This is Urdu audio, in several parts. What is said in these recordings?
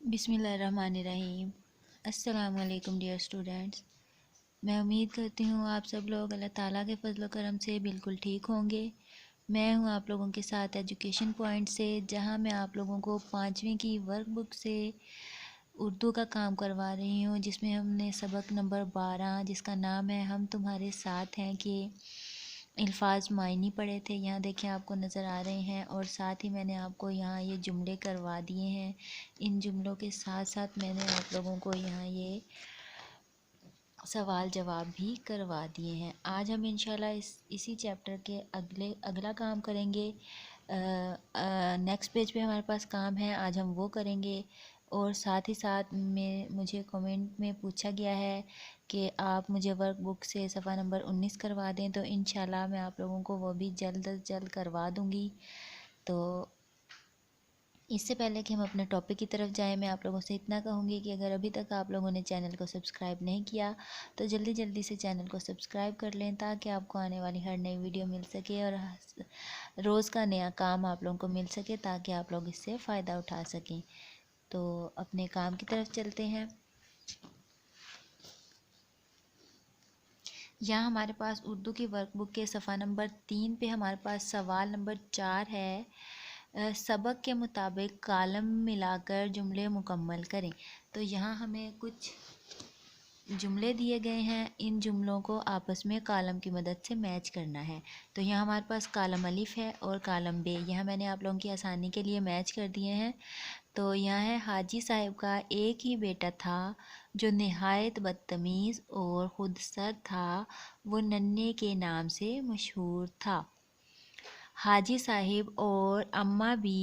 بسم اللہ الرحمن الرحیم۔ السلام علیکم ڈیئر اسٹوڈنٹس، میں امید کرتی ہوں آپ سب لوگ اللہ تعالیٰ کے فضل و کرم سے بالکل ٹھیک ہوں گے۔ میں ہوں آپ لوگوں کے ساتھ ایجوکیشن پوائنٹ سے، جہاں میں آپ لوگوں کو 5ویں کی ورک بک سے اردو کا کام کروا رہی ہوں، جس میں ہم نے سبق نمبر 12 جس کا نام ہے ہم تمہارے ساتھ ہیں کہ الفاظ معنی پڑھے تھے۔ یہاں دیکھیں آپ کو نظر آ رہے ہیں، اور ساتھ ہی میں نے آپ کو یہاں یہ جملے کروا دیے ہیں۔ ان جملوں کے ساتھ ساتھ میں نے آپ لوگوں کو یہاں یہ سوال جواب بھی کروا دیے ہیں۔ آج ہم انشاءاللہ اسی چیپٹر کے اگلا کام کریں گے۔ نیکسٹ پیج پہ ہمارے پاس کام ہے، آج ہم وہ کریں گے۔ اور ساتھ ہی ساتھ مجھے کمنٹ میں پوچھا گیا ہے کہ آپ مجھے ورک بک سے صفحہ نمبر 19 کروا دیں، تو انشاءاللہ میں آپ لوگوں کو وہ بھی جلد از جلد کروا دوں گی۔ تو اس سے پہلے کہ ہم اپنے ٹاپک کی طرف جائیں، میں آپ لوگوں سے اتنا کہوں گی کہ اگر ابھی تک آپ لوگوں نے چینل کو سبسکرائب نہیں کیا تو جلدی سے چینل کو سبسکرائب کر لیں، تاکہ آپ کو آنے والی ہر نئی ویڈیو مل سکے اور روز کا نیا کام آپ لوگوں کو مل سکے، تاکہ آپ لوگ اس سے فائدہ اٹھا سکیں۔ تو اپنے کام کی طرف چلتے ہیں۔ یہاں ہمارے پاس اردو کی ورک بک کے صفحہ نمبر 3 پہ ہمارے پاس سوال نمبر 4 ہے، سبق کے مطابق کالم ملا کر جملے مکمل کریں۔ تو یہاں ہمیں کچھ جملے دیے گئے ہیں، ان جملوں کو آپس میں کالم کی مدد سے میچ کرنا ہے۔ تو یہاں ہمارے پاس کالم الف ہے اور کالم بے، یہاں میں نے آپ لوگوں کی آسانی کے لیے میچ کر دیے ہیں۔ تو یہاں ہے حاجی صاحب کا ایک ہی بیٹا تھا جو نہایت بدتمیز اور خود سر تھا، وہ ننھے کے نام سے مشہور تھا۔ حاجی صاحب اور اماں بھی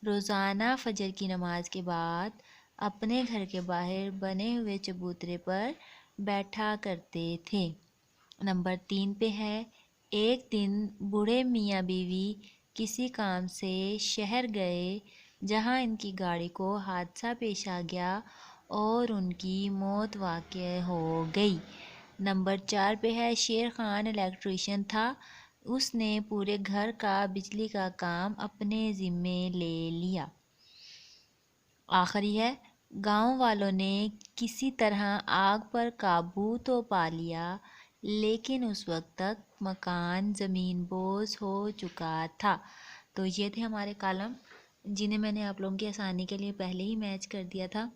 روزانہ فجر کی نماز کے بعد اپنے گھر کے باہر بنے ہوئے چبوترے پر بیٹھا کرتے تھے۔ نمبر 3 پہ ہے، ایک دن بوڑھے میاں بیوی کسی کام سے شہر گئے، جہاں ان کی گاڑی کو حادثہ پیش آ گیا اور ان کی موت واقع ہو گئی۔ نمبر 4 پہ ہے، شیر خان الیکٹریشین تھا، اس نے پورے گھر کا بجلی کا کام اپنے ذمے لے لیا۔ آخری ہے، گاؤں والوں نے کسی طرح آگ پر قابو تو پا لیا، لیکن اس وقت تک مکان زمین بوس ہو چکا تھا۔ تو یہ تھے ہمارے کالم، جنہیں میں نے آپ لوگوں کی آسانی کے لیے پہلے ہی میچ کر دیا تھا۔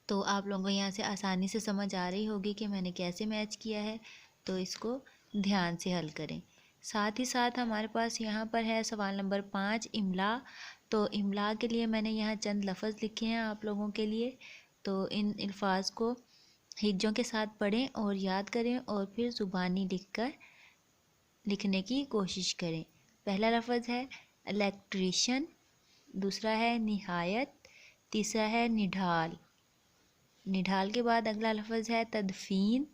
تو آپ لوگوں کو یہاں سے آسانی سے سمجھ آ رہی ہوگی کہ میں نے کیسے میچ کیا ہے، تو اس کو دھیان سے حل کریں۔ ساتھ ہی ساتھ ہمارے پاس یہاں پر ہے سوال نمبر 5 املا۔ تو املا کے لیے میں نے یہاں چند لفظ لکھے ہیں آپ لوگوں کے لیے، تو ان الفاظ کو ہجوں کے ساتھ پڑھیں اور یاد کریں، اور پھر زبانی لکھنے کی کوشش کریں۔ پہلا لفظ ہے الیکٹریشین، دوسرا ہے نہایت، تیسرا ہے نڈھال۔ نڈھال کے بعد اگلا لفظ ہے تدفین،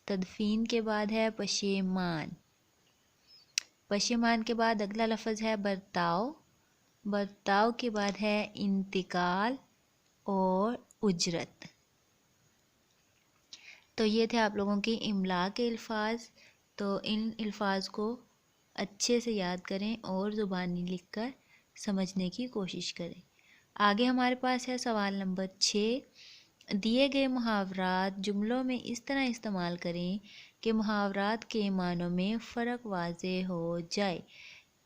تدفین کے بعد ہے پشیمان، پشیمان کے بعد اگلا لفظ ہے برتاؤ، برتاؤ کے بعد ہے انتقال اور اجرت۔ تو یہ تھے آپ لوگوں کی املا کے الفاظ۔ تو ان الفاظ کو اچھے سے یاد کریں اور زبانی لکھ کر سمجھنے کی کوشش کریں۔ آگے ہمارے پاس ہے سوال نمبر 6، دیے گئے محاورات جملوں میں اس طرح استعمال کریں کہ محاورات کے معنوں میں فرق واضح ہو جائے۔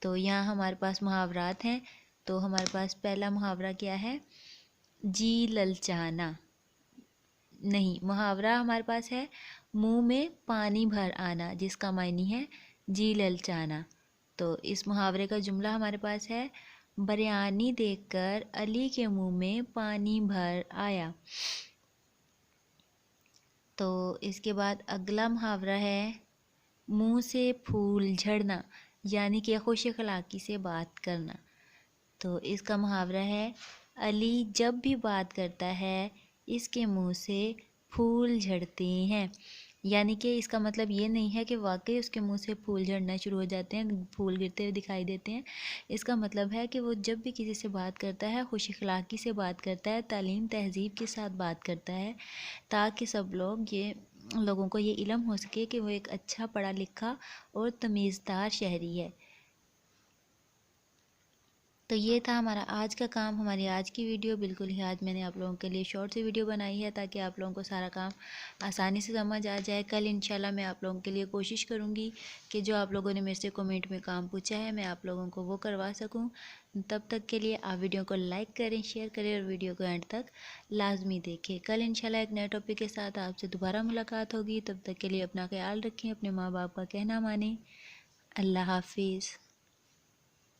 تو یہاں ہمارے پاس محاورات ہیں، تو ہمارے پاس پہلا محاورہ کیا ہے، جی للچانا۔ نہیں، محاورہ ہمارے پاس ہے منہ میں پانی بھر آنا، جس کا معنی ہے جی للچانا۔ تو اس محاورے کا جملہ ہمارے پاس ہے، بریانی دیکھ کر علی کے منہ میں پانی بھر آیا۔ تو اس کے بعد اگلا محاورہ ہے منہ سے پھول جھڑنا، یعنی کہ خوش اخلاقی سے بات کرنا۔ تو اس کا محاورہ ہے، علی جب بھی بات کرتا ہے اس کے منہ سے پھول جھڑتے ہیں، یعنی کہ اس کا مطلب یہ نہیں ہے کہ واقعی اس کے منہ سے پھول جھڑنا شروع ہو جاتے ہیں، پھول گرتے ہوئے دکھائی دیتے ہیں۔ اس کا مطلب ہے کہ وہ جب بھی کسی سے بات کرتا ہے خوش اخلاقی سے بات کرتا ہے، تعلیم تہذیب کے ساتھ بات کرتا ہے، تاکہ سب لوگوں کو یہ علم ہو سکے کہ وہ ایک اچھا پڑھا لکھا اور تمیزدار شہری ہے۔ تو یہ تھا ہمارا آج کا کام، ہماری آج کی ویڈیو۔ بالکل ہی آج میں نے آپ لوگوں کے لیے شارٹ سی ویڈیو بنائی ہے تاکہ آپ لوگوں کو سارا کام آسانی سے سمجھ آ جائے۔ کل انشاءاللہ میں آپ لوگوں کے لیے کوشش کروں گی کہ جو آپ لوگوں نے میرے سے کمنٹ میں کام پوچھا ہے میں آپ لوگوں کو وہ کروا سکوں۔ تب تک کے لیے آپ ویڈیو کو لائک کریں، شیئر کریں اور ویڈیو کو اینڈ تک لازمی دیکھیں۔ کل انشاءاللہ ایک نئے ٹاپک کے ساتھ آپ سے دوبارہ ملاقات ہوگی۔ تب تک کے لیے اپنا خیال رکھیں، اپنے ماں باپ کا کہنا مانیں۔ اللہ حافظ۔